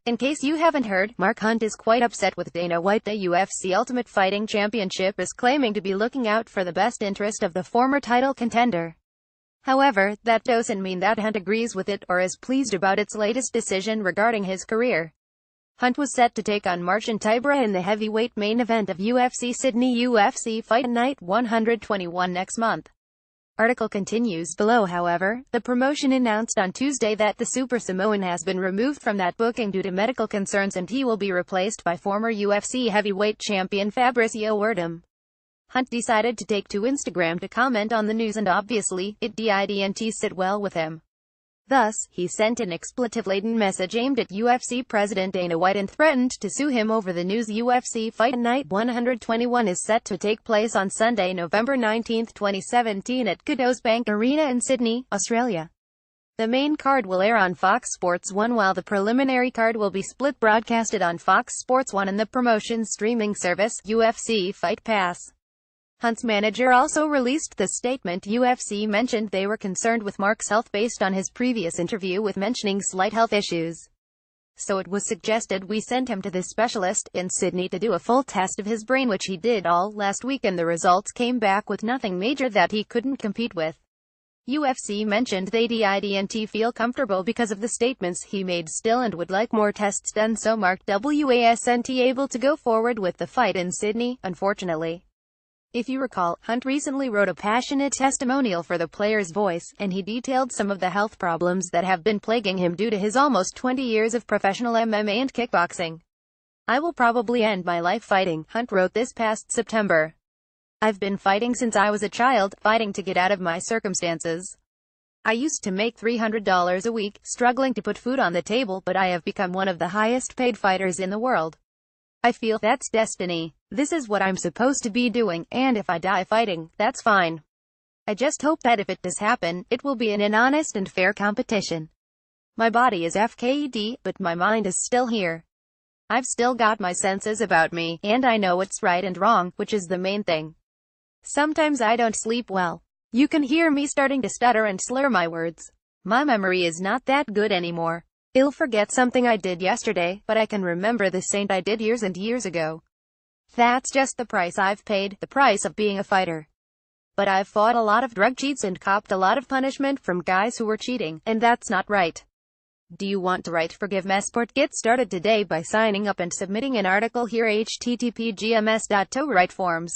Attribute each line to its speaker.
Speaker 1: In case you haven't heard, Mark Hunt is quite upset with Dana White. The UFC Ultimate Fighting Championship is claiming to be looking out for the best interest of the former title contender. However, that doesn't mean that Hunt agrees with it or is pleased about its latest decision regarding his career. Hunt was set to take on Marcin Tybura in the heavyweight main event of UFC Sydney UFC Fight Night 121 next month. Article continues below. However, the promotion announced on Tuesday that the Super Samoan has been removed from that booking due to medical concerns and he will be replaced by former UFC heavyweight champion Fabricio Werdum. Hunt decided to take to Instagram to comment on the news, and obviously, it didn't sit well with him. Thus, he sent an expletive-laden message aimed at UFC President Dana White and threatened to sue him over the news. UFC Fight Night 121 is set to take place on Sunday, November 19, 2017 at Cados Bank Arena in Sydney, Australia. The main card will air on Fox Sports 1 while the preliminary card will be split broadcasted on Fox Sports 1 and the promotion's streaming service, UFC Fight Pass. Hunt's manager also released the statement. UFC mentioned they were concerned with Mark's health based on his previous interview with mentioning slight health issues. So it was suggested we send him to this specialist in Sydney to do a full test of his brain, which he did all last week, and the results came back with nothing major that he couldn't compete with. UFC mentioned they didn't feel comfortable because of the statements he made still and would like more tests done, so Mark wasn't able to go forward with the fight in Sydney, unfortunately. If you recall, Hunt recently wrote a passionate testimonial for the Player's Voice, and he detailed some of the health problems that have been plaguing him due to his almost 20 years of professional MMA and kickboxing. "I will probably end my life fighting," Hunt wrote this past September. "I've been fighting since I was a child, fighting to get out of my circumstances. I used to make $300 a week, struggling to put food on the table, but I have become one of the highest paid fighters in the world. I feel that's destiny. This is what I'm supposed to be doing, and if I die fighting, that's fine. I just hope that if it does happen, it will be in an honest and fair competition. My body is FKD, but my mind is still here. I've still got my senses about me, and I know what's right and wrong, which is the main thing. Sometimes I don't sleep well. You can hear me starting to stutter and slur my words. My memory is not that good anymore. I'll forget something I did yesterday, but I can remember the saint I did years and years ago. That's just the price I've paid, the price of being a fighter. But I've fought a lot of drug cheats and copped a lot of punishment from guys who were cheating, and that's not right. Do you want to write Forgive Mesport? Get started today by signing up and submitting an article here. http://gms.to write forms.